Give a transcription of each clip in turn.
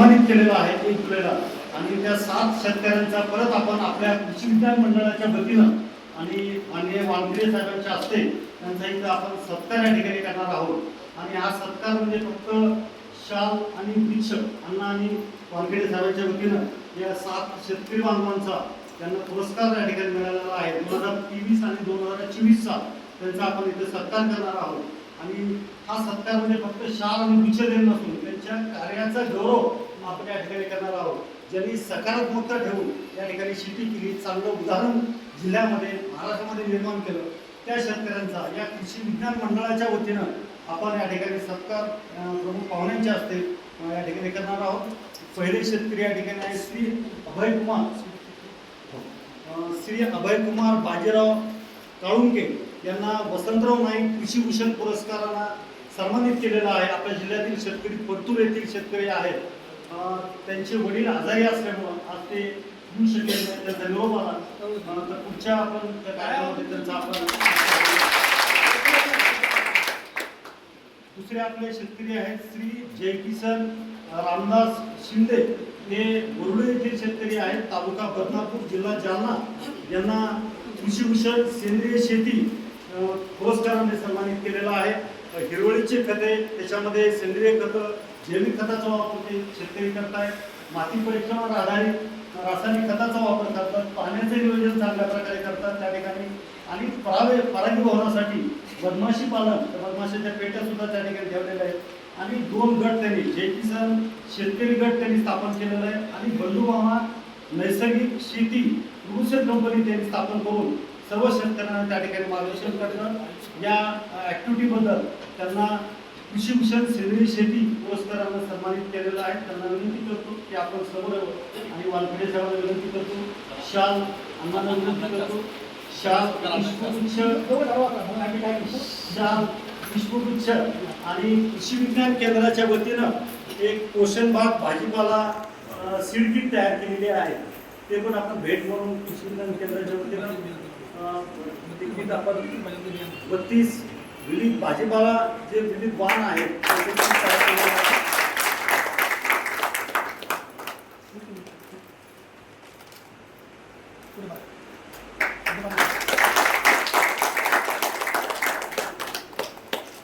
सन्मानित केलेला आहे 1 जुलैला। आणि त्या 7 शेतकऱ्यांचा परत आपण आपल्या कृषी विज्ञान मंडळाच्या वतीनं आणि माननीय वानखेडे साहेबांच्या हस्ते त्यांचा इथं आपण सत्कार या ठिकाणी करणार आहोत। आणि हा सत्कार म्हणजे फक्त शाल आणि वृक्ष अण्णा आणि वानखेडे साहेबांच्या वतीनं या 7 शेतकरी बांधवांचा त्यांना पुरस्कार या ठिकाणी मिळालेला आहे। 2023 आणि 2024चा त्यांचा आपण इथे सत्कार करणार आहोत। आणि हा सत्कार म्हणजे फक्त शाल आणि वृक्ष देणं नसून त्यांच्या कार्याचा गौरव आपण या ठिकाणी करणार आहोत। ज्यांनी सकारात्मकता ठेवून या ठिकाणी शेती केली, चांगलं उदाहरण जिल्ह्यामध्ये महाराष्ट्रामध्ये निर्माण केलं, त्या शेतकऱ्यांचा या कृषी विज्ञान मंडळाच्या वतीनं आपण या ठिकाणी सत्कार प्रमुख पाहुण्यांच्या हस्ते या ठिकाणी करणार आहोत। पहिले शेतकरी या ठिकाणी आहे श्री अभय कुमार बाजीराव काळुंके यांना वसंतराव नाईक कृषी भूषण पुरस्काराला सन्मानित केलेलं आहे। आपल्या जिल्ह्यातील शेतकरी परतूर येथील शेतकरी आहेत। त्यांचे वडील आजारी असल्यामुळं आज ते येऊ शकले नाही, त्यांचा निरोप आला। तर पुढच्या आपण त्या कार्यक्रमामध्ये त्यांचा आपण दुसरे आपले शेतकरी आहेत श्री जयकिसन रामदास शिंदे, हे बोर्डे येथील शेतकरी आहेत, तालुका बदनापूर, जिल्हा जालना, यांना कृषी भूषण सेंद्रिय शेती पुरस्काराने सन्मानित केलेला आहे। हिरवळीचे खते, त्याच्यामध्ये सेंद्रिय खतं, जैविक खताचा वापर ते शेतकरी करतायत, माती परीक्षणावर आधारित रासायनिक खताचा वापर करतात, पाण्याचे नियोजन चांगल्या प्रकारे करतात त्या ठिकाणी। आणि परागीभवनासाठी मधमाशी पालन, मधमाशीच्या पेट्या सुद्धा त्या ठिकाणी ठेवलेल्या आहेत। आणि 2 गट त्यांनी जय किसान शेतकरी गट त्यांनी स्थापन केलेला आहे आणि बंधुमामा नैसर्गिक शेती प्रोड्युसर कंपनी त्यांनी स्थापन करून सर्व शेतकऱ्यांना त्या ठिकाणी मार्गदर्शन करतात। या ॲक्टिव्हिटीबद्दल त्यांना कृषी भूषण सेंद्रिय शेती पुरस्कारानं सन्मानित केलेलं आहे। त्यांना विनंती करतो की आपण समोर आणि वानखेडे साहेबांना विनंती करतो, शाल अण्णांना विनंती करतो, शाल पुष्पगुच्छ आणि कृषी विज्ञान केंद्राच्या वतीनं एक पोषण बाग भाजीपाला सीड किट तयार केलेली आहे। ते पण आपण भेट म्हणून कृषी विज्ञान केंद्राच्या वतीनं आपण 32 विविध भाजीपाला जे विविध वाण आहेत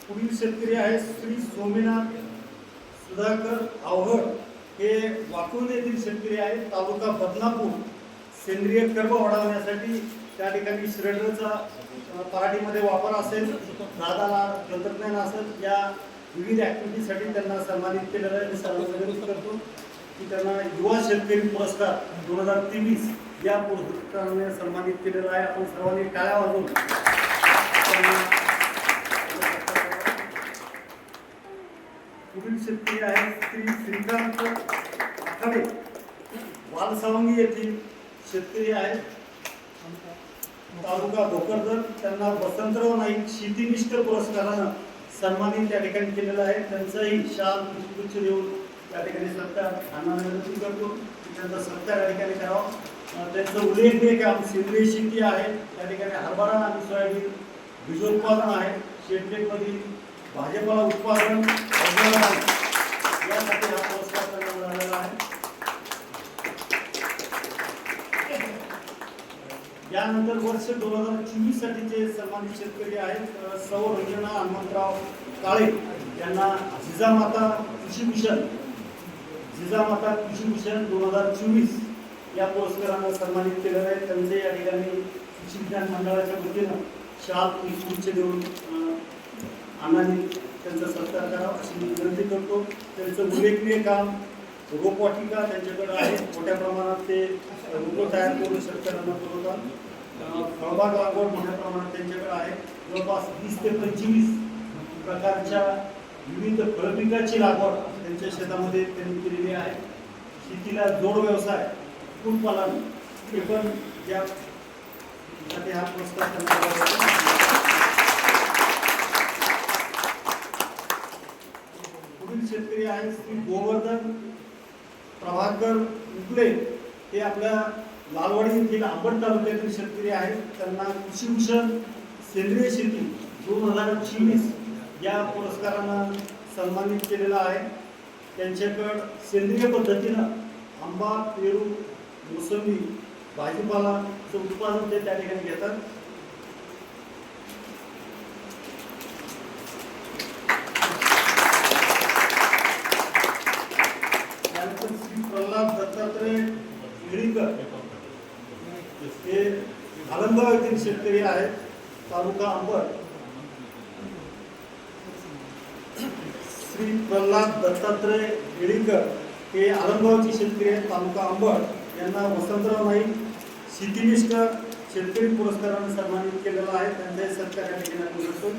पुढील शेतकरी आहेत श्री सोमेनाथ सुधाकर आवहड, हे वाकुंद येथील शेतकरी आहेत, तालुका बदनापूर। सेंद्रिय कर्ब वाढवण्यासाठी त्या ठिकाणी श्रेडरचा पराठीमध्ये वापर असेल, दादाला तंत्रज्ञान असेल, या विविध ॲक्टिव्हिटीसाठी त्यांना सन्मानित केलेलं आहे। मी सर्वांना विनंती करतो की त्यांना युवा शेतकरी पुरस्कार 2023 या पुरस्काराने सन्मानित केलेला आहे। आपण सर्वांनी टाळ्या वाजवून पुढील शेतकरी आहे श्री श्रीकांत आखाडे, वालसावंगी येथील शेतकरी आहेत, तालुका भोकरदन। त्यांना वसंतराव नाईक शेतीनिष्ठ पुरस्कारानं सन्मानित त्या ठिकाणी केलेलं आहे। त्यांचाही शाल पुष्पगुच्छ देऊन त्या ठिकाणी सत्कार अण्णांना विनंती करतो की त्यांचा सत्कार या ठिकाणी करावा। त्यांचं उल्लेखनीय काम सेंद्रिय शेती आहे, त्या ठिकाणी हरभरा आणि सोयाबीन बीजोत्पादन आहे, शेतकरीमधील भाजीपाला उत्पादन यासाठी हा पुरस्कार त्यांना मिळालेला आहे। यानंतर वर्ष 2024 साठीचे सन्मानित शेतकरी आहेत सौ रंजना हनुमंतराव काळे, यांना जिजामाता कृषी भूषण 2024 या पुरस्कारानं सन्मानित केलेलं आहे। त्यांचे या ठिकाणी कृषी विज्ञान मंडळाच्या वतीनं शाल पुष्पगुच्छ देऊन अण्णांनी त्यांचा सत्कार करावा अशी मी विनंती करतो। त्यांचं उल्लेखनीय काम रोपवाटिका त्यांच्याकडे आहे, मोठ्या प्रमाणात ते रोपं तयार करून शेतकऱ्यांना पुरवतात। फळबाग लागवड मोठ्या प्रमाणात त्यांच्याकडे आहे, जवळपास 20 ते 25 प्रकारच्या विविध फळपिकाची लागवड त्यांच्या शेतामध्ये त्यांनी केलेली आहे। शेतीला जोड व्यवसाय कुक्कुटपालन हे पण यासाठी हा पुरस्कार त्यांना शेतकरी आहेत श्री गोवर्धन प्रभाकर उगले, हे आपल्या लालवाडी येथील आंबड तालुक्यातील शेतकरी आहेत। त्यांना कृषी भूषण सेंद्रिय शेती 2024 या पुरस्कारानं सन्मानित केलेला आहे। त्यांच्याकडं सेंद्रिय पद्धतीनं आंबा, पेरू, मोसंबी, भाजीपालाचं उत्पादन ते त्या ठिकाणी घेतात. त्यानंतर श्री प्रल्हाद दत्तात्रय येळीकर हे आलमगाव येथील शेतकरी आहेत, तालुका अंबड. श्री प्रल्हाद दत्तात्रय येळीकर हे आलमगावचे शेतकरी आहेत, तालुका अंबड. यांना वसंतराव नाईक शेतीनिष्ठ शेतकरी पुरस्काराने सन्मानित केलेला आहे. त्यांचा सत्कार या ठिकाणी असून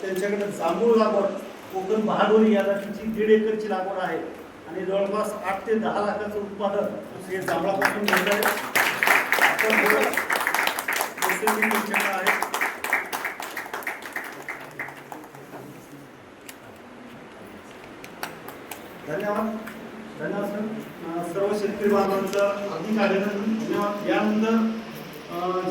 त्यांच्याकडे जांभूळ लागवड कोकण बहादुरी या जातीची 1.5 एकरची लागवड आहे आणि जवळपास 8 ते 10 लाखाचं उत्पादन हे जांभळापासून घेत आहे. धन्यवाद. धन्यवाद सर. सर्व शेतकरी बांधवांचं अधिक धन्यवाद. यानंतर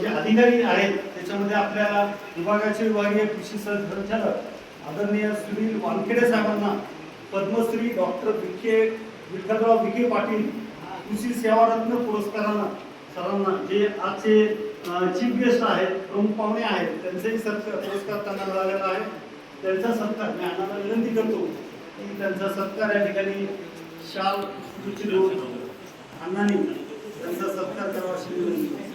जे अधिकारी आहेत त्याच्यामध्ये आपल्याला विभागाचे विभागीय कृषी संचालक आदरणीय सुनील वानखेडे साहेबांना पद्मश्री डॉक्टर विठ्ठलराव विखे पाटील कृषी सेवारत्न पुरस्कारानं सरांना जे आजचे चीफ गेस्ट आहेत, प्रमुख पाहुणे आहेत, त्यांचाही पुरस्कार त्यांना मिळालेला आहे. त्यांचा सत्कार मी अण्णांना विनंती करतो की त्यांचा सत्कार या ठिकाणी शाल अण्णांनी त्यांचा सत्कार करावा अशी विनंती.